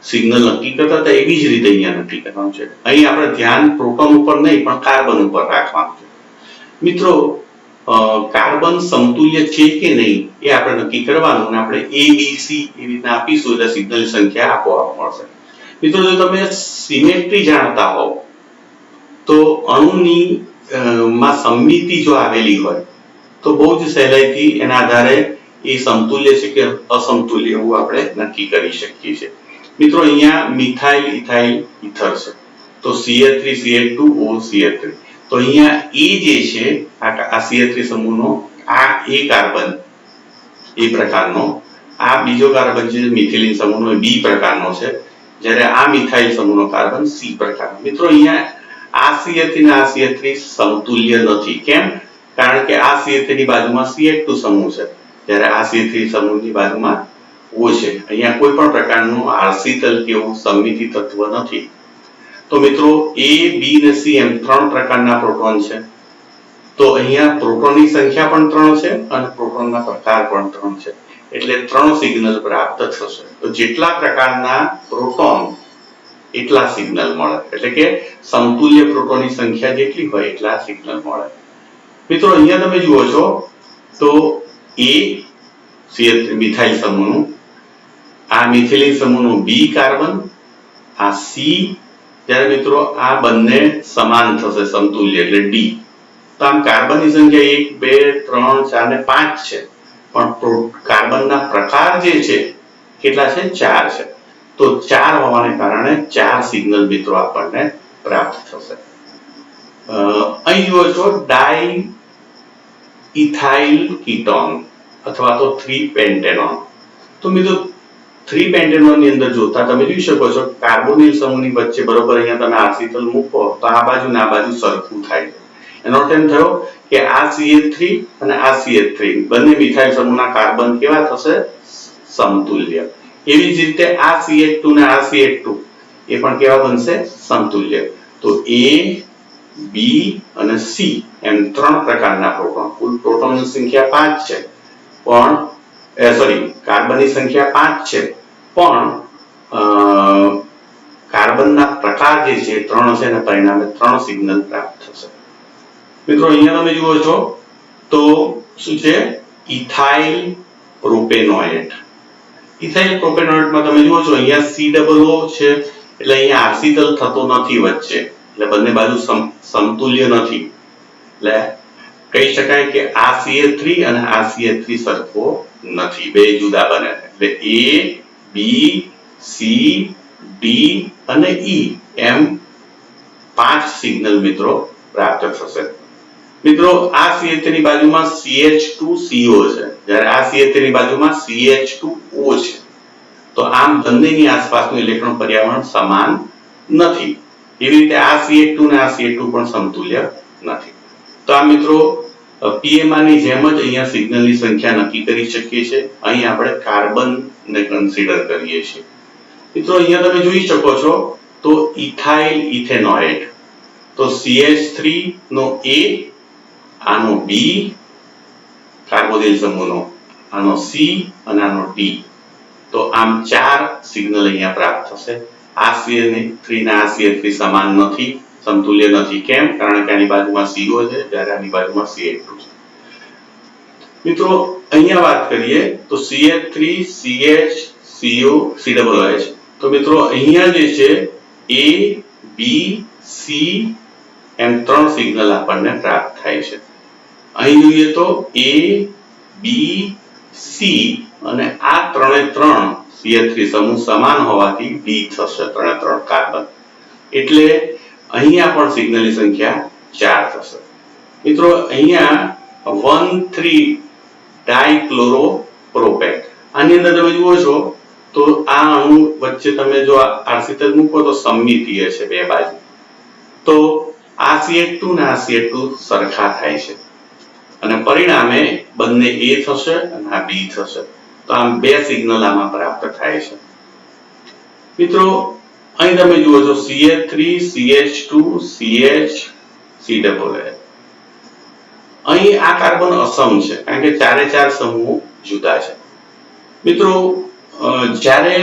સિગ્નલ નક્કી કરતા હતા, એવી જ રીતે અહીંયા નક્કી કરવાનું છે. અહીં આપણે ધ્યાન પ્રોટોન ઉપર નહીં પણ કાર્બન ઉપર રાખવાનું છે. મિત્રો કાર્બન સમતુલ્ય છે કે નહીં એ આપણે નક્કી કરવાનું, અને આપણે ABC એવી રીતના આપીશું એટલે સિગ્નલની સંખ્યા આપોઆપ મળશે. મિત્રો જો તમે સિમેટ્રી જાણતા હોવ તો અણુની માં સમમિતિ જો આવેલી હોય તો બહુ જ સહેલાઈથી એના આધારે એ સમતુલ્ય છે કે અસમતુલ્ય એવું આપણે નક્કી કરી શકીએ છીએ. મિત્રો અહીંયા મિથાઇલ ઇથાઇલ ઇથર છે, તો CH3CH2OCH3. તો અહીંયા એ જે છે આ CH3 સમૂહનો આ એ કાર્બન એ પ્રકારનો, આ બીજો કાર્બન છે મિથિલિન સમૂહનો B પ્રકારનો છે, જ્યારે આ મિથાઇલ સમૂહનો કાર્બન C પ્રકારનો. મિત્રો અહીંયા આ CH3 અને આ CH3 સમતુલ્ય નથી. કેમ? કારણ કે આ CH3 ની બાજુમાં CH2 સમૂહ છે, જ્યારે આ CH3 સમૂહની બાજુમાં O છે. અહીંયા કોઈ પણ પ્રકારનું આર્સિતલ કે એવું સમમિતિ તત્વ નથી. તો મિત્રો A, B અને C એમ 3 પ્રકારના પ્રોટોન છે. તો અહીંયા પ્રોટોનની સંખ્યા પણ 3 છે અને પ્રોટોનના પ્રકાર પણ 3 છે, એટલે 3 સિગ્નલ પ્રાપ્ત થશે. તો જેટલા પ્રકારના પ્રોટોન એટલા સિગ્નલ મળે, એટલે કે સમતુલ્ય પ્રોટોનની સંખ્યા જેટલી હોય એટલા સિગ્નલ મળે. મિત્રો અહીંયા તમે જુઓ છો તો A CH3 મિથાઇલ સમૂહનું, આ મિથિલિન સમૂહનું B કાર્બન, આ C, જ્યારે મિત્રો આ બંને સમાન થશે સમતુલ્ય એટલે D. તો આમ કાર્બનની સંખ્યા 1 2 3 4 અને 5 છે, પણ કાર્બનના પ્રકાર જે છે કેટલા છે? 4 છે. તો 4 હોવાને કારણે 4 સિગ્નલ મિત્રો આપણને પ્રાપ્ત થશે. અહીં જુઓ છો ડાઈ ઇથાઇલ કીટોન અથવા તો 3 પેન્ટેનોન. તો મિત્રો 3 પેન્ટેનોલ ની અંદર જોતા તમે જોઈ શકો છો કાર્બોનિલ સમૂહની વચ્ચે બરોબર અહીંયા તમે આર્સિટલ મૂકો તો આ બાજુ ને આ બાજુ સરખું થાય છે. એનો અર્થ એમ થયો કે આ CH3 અને આ CH3 બંને મિથાઇલ સમૂહના કાર્બન કેવા થશે? સમતુલ્ય. એવી જ રીતે આ CH2 ને આ CH2 એ પણ કેવા બનશે? સમતુલ્ય. તો A, B અને C એમ 3 પ્રકારના પ્રોટોન. કુલ પ્રોટોનની સંખ્યા 5 છે. પણ કાર્બનની સંખ્યા 5 છે. પણ કાર્બનના પ્રકાર જે છે 3 છે અને પરિણામે 3 સિગ્નલ પ્રાપ્ત થશે. મિત્રો અહીંયા તમે જુઓ છો તો શું છે? ઇથાઇલ પ્રોપેનોએટ. ઇથાઇલ પ્રોપેનોએટમાં તમે જુઓ છો અહીંયા COO છે એટલે અહીંયા આર્સિટલ થતો નથી વચ્ચે, એટલે બંને બાજુ સમતુલ્ય નથી. એટલે કહી શકાય કે આ CH3 અને આ CH3 સરખો નથી, બે જુદા બને. એટલે A, B, C, D અને E એમ 5 સિગ્નલ મિત્રો પ્રાપ્ત થશે. મિત્રો આ CH3 ની બાજુમાં CH2CO છે, જ્યારે આ CH3 ની બાજુમાં CH2O છે. તો આમ બંનેની આસપાસનું ઇલેક્ટ્રોન પર્યાવરણ સમાન નથી. એવી રીતે આ CH2 ને આ CH2 પણ સમતુલ્ય નથી. તો આ મિત્રો PMR ની જેમ જ અહીંયા સિગ્નલની સંખ્યા નક્કી કરી શકીએ છીએ. અહીં આપણે કાર્બન ને કન્સિડર કરીએ છીએ. મિત્રો અહીંયા તમે જોઈ શકો છો તો ઇથાઇલ ઇથેનોએટ, તો CH3 નો A, આનો B કાર્બોનિલ સમૂહનો, આનો C અને આનો D. તો આમ 4 સિગ્નલ અહીંયા પ્રાપ્ત થશે. આ CH3 ને આ CH3 સમાન નથી, સમતુલ્ય નથી. કેમ? કારણ કે આની બાજુમાં CO છે જ્યારે આની બાજુમાં CH2 છે. મિત્રો અહીંયા વાત કરીએ તો CH3 CH CO COOH. તો મિત્રો અહીંયા જે છે A, B, C એમ 3 સિગ્નલ આપણને પ્રાપ્ત થાય છે. અહીં જોઈએ તો A, B, C અને આ 3 CH3 સમૂહ સમાન હોવાથી D થશે 3 કાર્બન. એટલે અહીંયા પણ સિગ્નલની સંખ્યા 4 થશે. મિત્રો અહીંયા 1,3 ડાઇક્લોરોપ્રોપેન. આની અંદર તમે જુઓ છો તો આ અણુ વચ્ચે તમે જો આર્સિટલ મૂકો તો સમમિતીય છે બે બાજુ. તો આ CH2 ને આ CH2 સરખા થાય છે અને પરિણામે બંને A થશે અને આ B થશે. તો આમ 2 સિગ્નલ આમાં પ્રાપ્ત થાય છે. મિત્રો અહીં તમે જુઓ છો CH3 CH2 CH COOH. અહીં આ કાર્બન અસમ છે કારણ કે 4 સમૂહ જુદા છે. મિત્રો જ્યારે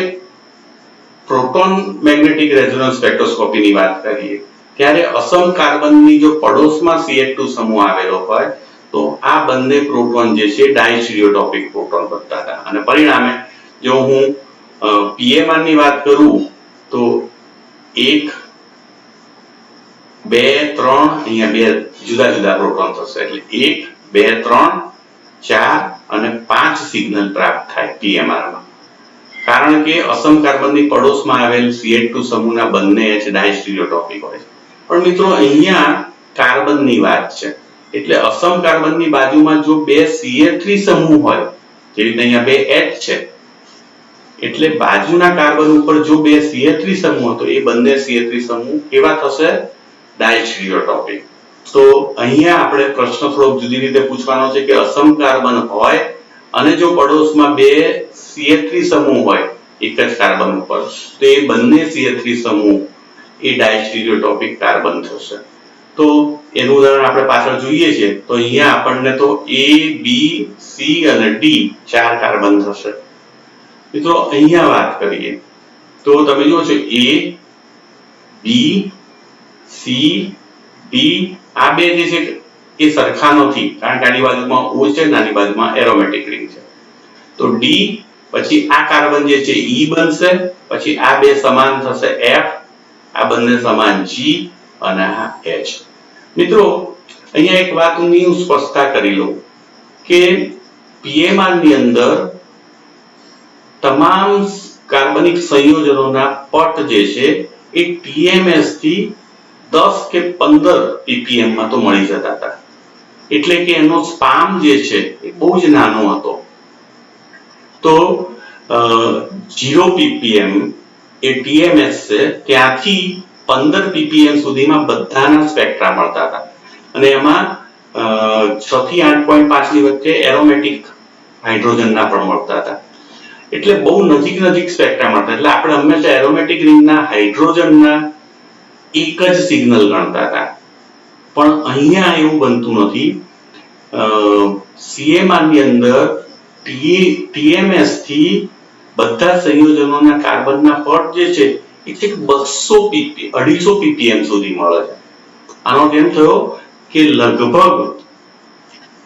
પ્રોટોન મેગ્નેટિક રેઝોનન્સ સ્પેક્ટ્રોસ્કોપીની વાત કરીએ ત્યારે અસમ કાર્બનની જો પડોશમાં CH2 સમૂહ આવેલો હોય તો આ બંને પ્રોટોન જે છે ડાયસ્ટીરિયોટોપિક પ્રોટોન બનતા હતા અને પરિણામે જો હું PMR ની વાત કરું તો 1, 2, 3 અહીંયા 2 જુદા જુદા પ્રોટોન થશે. એટલે 1, 2, 3, 4 અને 5 સિગ્નલ પ્રાપ્ત થાય PMR માં. કારણ કે અસમ કાર્બનની પડોશમાં આવેલ CH2 સમૂહના બંને H ડાયસ્ટીરિયોટોપિક હોય છે. પણ મિત્રો અહીંયા કાર્બનની વાત છે એટલે અસમ કાર્બનની બાજુમાં જો 2 CH3 સમૂહ હોય, જેવી રીતે અહીંયા 2 H છે, એટલે બાજુના કાર્બન ઉપર જો 2 CH3 સમૂહ તો એ બંને CH3 સમૂહ કેવા થશે? ડાયસ્ટીરિયોટોપિક. તો અહીંયા આપણે પ્રશ્ન થોડો જુદી રીતે પૂછવાનો છે કે અસમ કાર્બન હોય અને જો પડોશમાં 2 CH3 સમૂહ હોય એક જ કાર્બન ઉપર તો એ બંને CH3 સમૂહ એ ડાયસ્ટીરિયોટોપિક કાર્બન થશે. તો એનું ઉદાહરણ આપણે પાછળ જોઈએ છે તો અહીંયા આપણને તો A, B, C અને D 4 કાર્બન થશે. મિત્રો અહીંયા વાત કરીએ તો તમે જુઓ છો A, B, C, D આ બે જે છે એ સરખા નથી કારણ કે આની બાજુમાં O છે અને આની બાજુમાં એરોમેટિક રિંગ છે. તો D પછી આ કાર્બન જે છે E બનશે, પછી આ બે સમાન થશે F, આ બંને સમાન G અને આ H. મિત્રો અહીંયા એક વાતની હું સ્પષ્ટતા કરી લઉં કે PMR ની અંદર તમામ કાર્બનિક સંયોજનોના પટ જે છે એ TMS થી 10 કે 15 ppm માં તો મળી જતા હતા. એટલે કે એનો સ્પામ જે છે એ બહુ જ નાનો હતો. તો 0 ppm એ TMS છે, ત્યાંથી 15 ppm સુધીમાં બધાના સ્પેક્ટ્રા મળતા હતા અને એમાં 6 થી 8.5 ની વચ્ચે એરોમેટિક હાઇડ્રોજનના પણ મળતા હતા. એટલે બહુ નજીક સ્પેક્ટ્રા મળતા, એટલે આપણે હંમેશા એરોમેટિક રિંગના હાઇડ્રોજનના એક જ સિગ્નલ ગણતા હતા. પણ અહીંયા એવું બનતું નથી. CMR ની અંદર TMS થી બધા સંયોજનોના કાર્બનના પટ જે છે એ છેક 250 ppm સુધી મળે છે. આનો એમ થયો કે લગભગ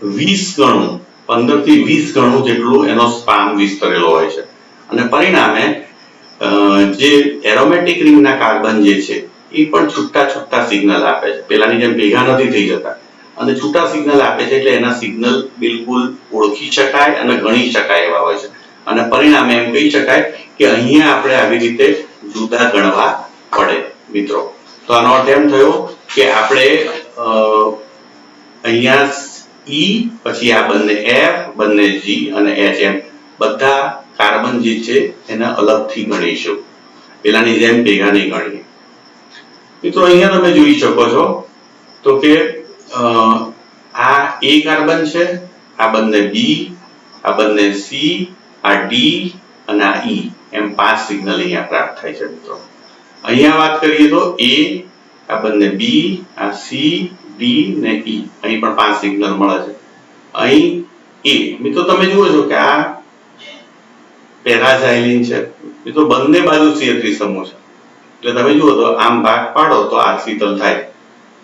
20 ગણું, 15 થી 20 ગણું જેટલું એનો સ્પાન વિસ્તરેલો હોય છે અને પરિણામે જે એરોમેટિક રિંગના કાર્બન જે છે એ પણ છૂટા સિગ્નલ આપે છે. પેલાની જેમ ભેગા નથી થઈ જતા અને છૂટા સિગ્નલ આપે છે, એટલે એના સિગ્નલ બિલકુલ ઓળખી શકાય અને ગણી શકાય એવા હોય છે અને પરિણામે એમ કહી શકાય કે અહીંયા આપણે આવી રીતે જુદા ગણવા પડે મિત્રો. તો આનો અર્થ એમ થયો કે આપણે અહીંયા E પછી આ બંને F, બંને G અને H એમ બધા કાર્બન જે છે એને અલગથી ગણીશું, પેલાની જેમ ભેગા નહીં ગણીએ. મિત્રો અહીંયા તમે જોઈ શકો છો તો કે આ A કાર્બન છે, આ બંને B, આ બંને C, આ D અને આ E એમ 5 સિગ્નલ અહીંયા પ્રાપ્ત થાય છે મિત્રો. અહીંયા વાત કરીએ તો A, આ બંને B, આ C, D ને E અહીં પણ 5 સિગ્નલ મળે છે. અહીં A મિત્રો તમે જુઓ છો કે આ પેરાઝાઇલિન છે મિત્રો, બંને બાજુ CH3 સમૂહ છે, એટલે તમે જુઓ તો આમ ભાગ પાડો તો આ શીતલ થાય,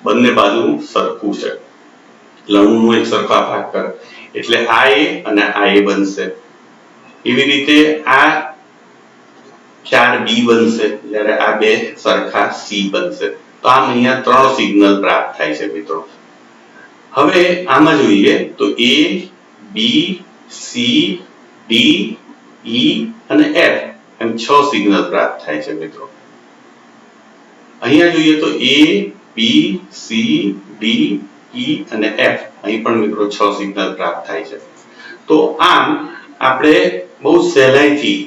બંને બાજુ સરખું છે, લણુનો એક સરખા ભાગ કરે એટલે આ A અને આ A બનશે. એવી રીતે આ 4B બનશે, જ્યારે આ બે સરખા C બનશે. તો આમ અહીંયા 3 સિગ્નલ પ્રાપ્ત થાય છે મિત્રો. હવે આમાં જોઈએ તો A, B, C, D, E અને F એમ 6 સિગ્નલ પ્રાપ્ત થાય છે મિત્રો. અહીંયા જોઈએ તો A, B, C, D, E અને F અહીં પણ મિત્રો 6 સિગ્નલ પ્રાપ્ત થાય છે. તો આમ આપણે બહુ સહેલાઈથી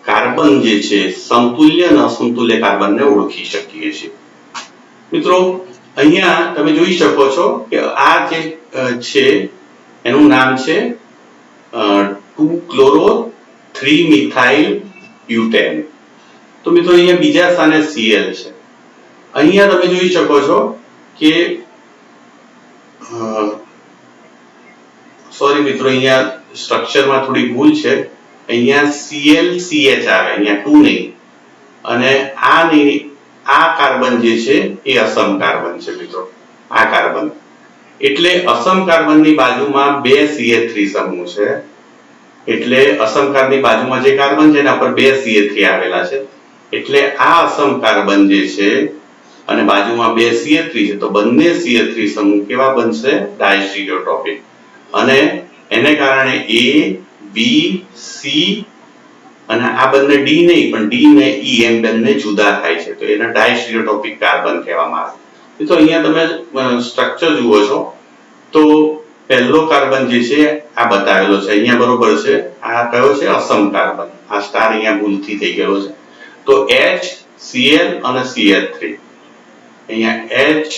કાર્બન જે છે સમતુલ્ય અને અસમતુલ્ય કાર્બનને ઓળખી શકીએ છીએ. મિત્રો અહીંયા તમે જોઈ શકો છો કે આ જે છે એનું નામ છે 2-chloro-3-methyl-butane. તો મિત્રો અહીંયા બીજા સ્થાને Cl છે. અહીંયા તમે જોઈ શકો છો કે સોરી મિત્રો, અહીંયા સ્ટ્રક્ચરમાં થોડી ભૂલ છે. અહીંયા ClCH આવે, અહીંયા 2 નહીં, અને આ કાર્બન જે છે એ અસમ કાર્બન છે મિત્રો. આ કાર્બન એટલે અસમ કાર્બનની બાજુમાં 2 CH3 સમૂહ છે, એટલે અસમ કાર્બનની બાજુમાં જે કાર્બન છે એના પર 2 CH3 આવેલા છે, એટલે આ અસમ કાર્બન જે છે અને બાજુમાં 2 CH3 છે, તો બંને CH3 સમૂહ કેવા બનશે? ડાયસ્ટીરિયોટોપિક. અને એને કારણે A, B, C અને આ બંને D નહીં પણ D ને E એમ બંને જુદા થાય છે, તો એને ડાયસ્ટીરિયોટોપિક કાર્બન કહેવામાં આવે. તો અહીંયા તમે સ્ટ્રક્ચર જુઓ છો તો પહેલો કાર્બન જે છે આ બતાવેલો છે અહીંયા, બરોબર છે. આ કયો છે? અસમ કાર્બન. આ સ્ટાર અહીંયા ભૂલથી થઈ ગયો છે. તો H, Cl અને CH3, અહીંયા H,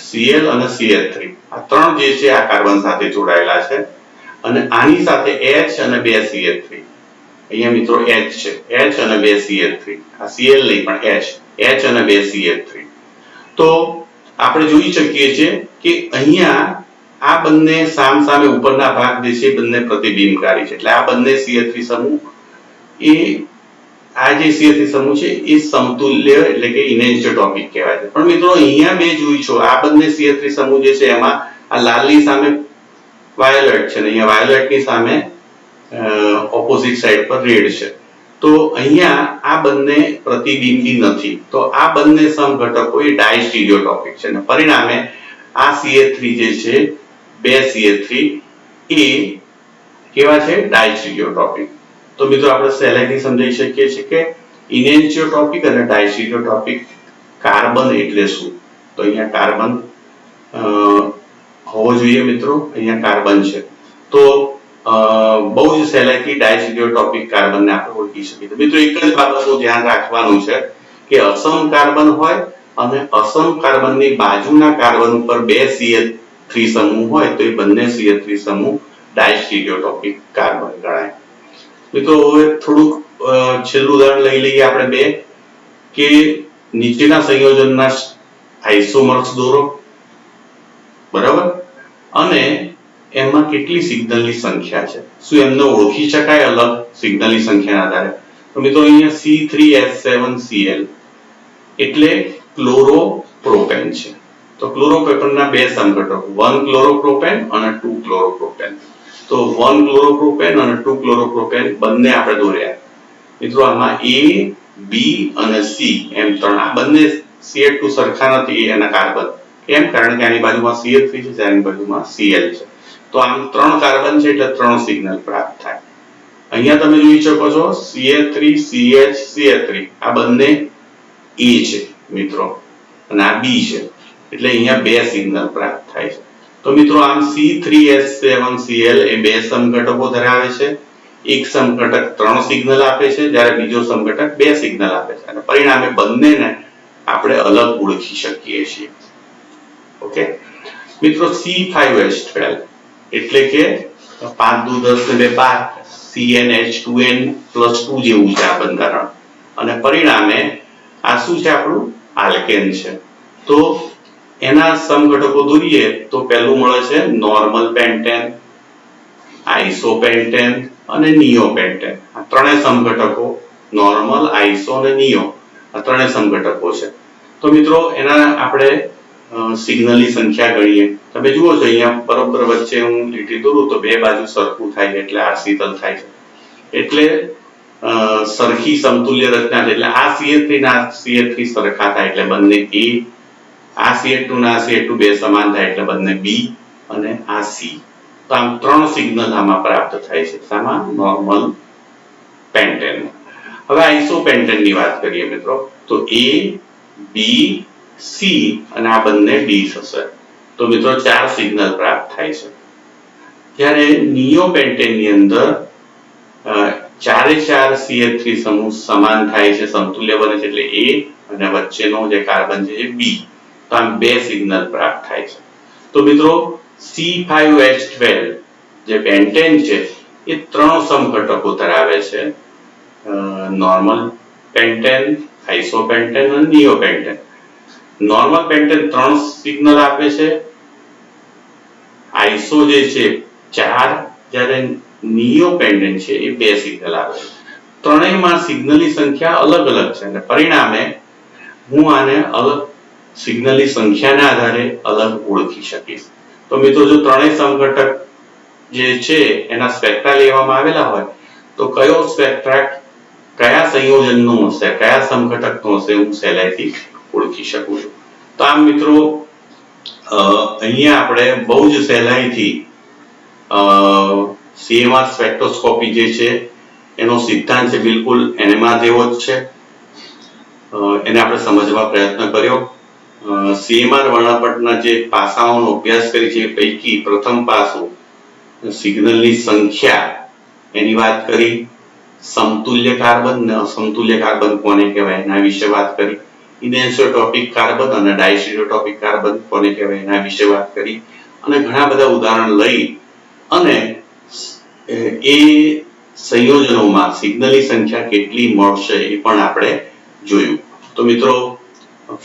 Cl અને CH3 આ ત્રણ જે છે આ કાર્બન સાથે જોડાયેલા છે અને આની સાથે H અને 2 CH3. અહીંયા મિત્રો H છે, H અને 2 CH3, આ Cl નહીં પણ H અને 2 CH3. તો આપણે જોઈ શકીએ છીએ કે અહીંયા આ બંને સામસામે ઉપરના ભાગ જે છે બંને પ્રતિબિંબકારી છે, એટલે આ બંને CH3 સમૂહ એ આ જે CH3 સમૂહ છે એ સમતુલ્ય એટલે કે ઇનેન્ચોટોપિક કહેવાય છે. પણ મિત્રો અહીંયા બે જોઈ છો આ બંને CH3 સમૂહ જે છે એમાં આ લાલની સામે વાયોલેટ છે ને અહીંયા વાયોલેટની સામે ઓપોઝિટ સાઈડ પર રેડ છે. તો અહીંયા આ બંને પ્રતિબિંબી નથી, તો આ બંને સમઘટકો એ ડાયસ્ટીરિયોટોપિક છે અને પરિણામે આ CH3 જે છે 2 CH3 એ કેવા છે? ડાયસ્ટીરિયોટોપિક. તો મિત્રો આપણે સહેલાઈથી સમજી શકીએ છીએ કે ઇનેન્ચિયોટોપિક અને ડાયસ્ટીરિયોટોપિક કાર્બન એટલે શું. તો અહીંયા કાર્બન હોવો જોઈએ મિત્રો, અહીંયા કાર્બન છે. તો બહુ જ સહેલાઈથી ડાયસ્ટીરિયોટોપિક કાર્બનને આપણે ઓળખી શકીએ છીએ. મિત્રો એક જ બાબતનું ધ્યાન રાખવાનું છે કે અસમ કાર્બન હોય અને અસમ કાર્બનની બાજુના કાર્બન ઉપર બે CH3 સમૂહ હોય તો એ બંને CH3 સમૂહ ડાયસ્ટીરિયોટોપિક કાર્બન ગણાય. મિત્રો હવે થોડુંક છેલ્લું ઉદાહરણ લઈ લઈએ આપણે બે કે નીચેના સંયોજનના આઇસોમર્સ દોરો, બરાબર, અને એમાં કેટલી સિગ્નલની સંખ્યા છે, શું એમને ઓળખી શકાય અલગ સિગ્નલની સંખ્યાના આધારે? તો મિત્રો અહીંયા C3H7Cl એટલે ક્લોરોપ્રોપેન છે. તો ક્લોરોપ્રોપેનના બે સમઘટકો 1 ક્લોરોપ્રોપેન અને 2 ક્લોરોપ્રોપેન. તો 1 ક્લોરોપ્રોપેન અને 2 ક્લોરોપ્રોપેન બંને આપણે દોર્યા. મિત્રો આમાં A, B અને C એમ ત્રણ, આ બંને CH2 સરખા નથી એના કાર્બન. કેમ? કારણ કે આની બાજુમાં CH3 છે, આની બાજુમાં Cl છે. તો આમ ત્રણ કાર્બન છે એટલે ત્રણ સિગ્નલ પ્રાપ્ત થાય. અહીંયા તમે જોઈ શકો છો CH3 CH CH3 આ બંને A છે મિત્રો અને આ B છે એટલે અહીંયા બે સિગ્નલ પ્રાપ્ત થાય છે. તો મિત્રો આમ C3H7Cl એ બે સમઘટકો ધરાવે છે. એક સમઘટક ત્રણ સિગ્નલ આપે છે જ્યારે બીજો સમઘટક બે સિગ્નલ આપે છે અને પરિણામે બંનેને આપણે અલગ ઓળખી શકીએ છીએ. ઓકે મિત્રો, C5H12 એટલે કે 5 દુ 10 ને 12 CnH2n+2 જેવું છે આ બંધારણ અને પરિણામે આ શું છે? આપણું આલ્કેન છે. તો એના સમઘટકો દોરીએ તો પહેલું મળે છે નોર્મલ પેન્ટેન, આઇસોપેન્ટેન અને નિયોપેન્ટેન. આ ત્રણેય સમઘટકો નોર્મલ, આઇસો અને નિયો આ ત્રણેય સમઘટકો છે. તો મિત્રો એના આપણે સિગ્નલની સંખ્યા ગણીએ. તમે જુઓ છો અહીંયા બરોબર વચ્ચે હું લીટી દોરું તો બે બાજુ સરખું થાય એટલે આરસીતલ થાય છે. એટલે સરખી સમતુલ્ય રચના છે. એટલે આ CH3 ના CH3 સરખા થાય એટલે બંને A, આ CH2 ના CH2 બે સમાન થાય એટલે બંને B અને આ C. તો આમ ત્રણ સિગ્નલ આમાં પ્રાપ્ત થાય છે. સામા નોર્મલ પેન્ટેન. હવે આઇસોપેન્ટેનની વાત કરીએ મિત્રો તો A, B, C અને આ બંને D થશે. તો મિત્રો ચાર સિગ્નલ પ્રાપ્ત થાય છે. જ્યારે નિયોપેન્ટેનની અંદર ચારે ચાર CH3 સમૂહ સમાન થાય છે, સમતુલ્ય બને છે એટલે A અને વચ્ચેનો જે કાર્બન છે એ B. તો આમ બે સિગ્નલ પ્રાપ્ત થાય છે. તો મિત્રો C5H12 જે પેન્ટેન છે એ ત્રણ સમઘટકો ધરાવે છે, નોર્મલ પેન્ટેન, આઇસોપેન્ટેન અને નિયોપેન્ટેન. નોર્મલ પેન્ટેન ત્રણ સિગ્નલ આપે છે, આઇસો જે છે ચાર, જ્યારે નિયોપેન્ટેન છે એ બે સિગ્નલ આપે છે. ત્રણેયમાં સિગ્નલની સંખ્યા અલગ અલગ છે અને પરિણામે હું આને અલગ સિગ્નલની સંખ્યાના આધારે અલગ ઓળખી શકીશ. તો મિત્રો જો ત્રણેય સમઘટક જે છે એના સ્પેક્ટ્રા લેવામાં આવેલા હોય તો કયો સ્પેક્ટ્રા કયા સંયોજનનો હશે, કયા સમઘટકનો હશે હું સહેલાઈથી ઓળખી શકું છું. તો આમ મિત્રો અહીંયા આપણે બહુ જ સહેલાઈથી CMR સ્પેક્ટ્રોસ્કોપી જે છે એનો સિદ્ધાંત છે બિલકુલ એમાં જેવો જ છે, એને આપણે સમજવા પ્રયત્ન કર્યો. CMR વર્ણપટના જે પાસાઓનો અભ્યાસ કરી છે એ પૈકી પ્રથમ પાસું સિગ્નલની સંખ્યા એની વાત કરી, સમતુલ્ય કાર્બન અને અસમતુલ્ય કાર્બન કોને કહેવાય એના વિશે વાત કરી, ઇનએન્સોટોપિક કાર્બન અને ડાયસ્ટીરિયોટોપિક કાર્બન કોને કહેવાય એના વિશે વાત કરી અને ઘણા બધા ઉદાહરણ લઈ અને એ સંયોજનોમાં સિગ્નલની સંખ્યા કેટલી મળશે એ પણ આપણે જોયું. તો મિત્રો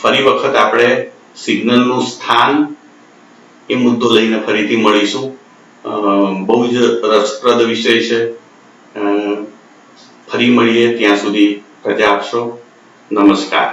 ફરી વખત આપણે સિગ્નલનું સ્થાન એ મુદ્દો લઈને ફરીથી મળીશું. બહુ જ રસપ્રદ વિષય છે. ફરી મળીએ ત્યાં સુધી રજા આપશો. નમસ્કાર.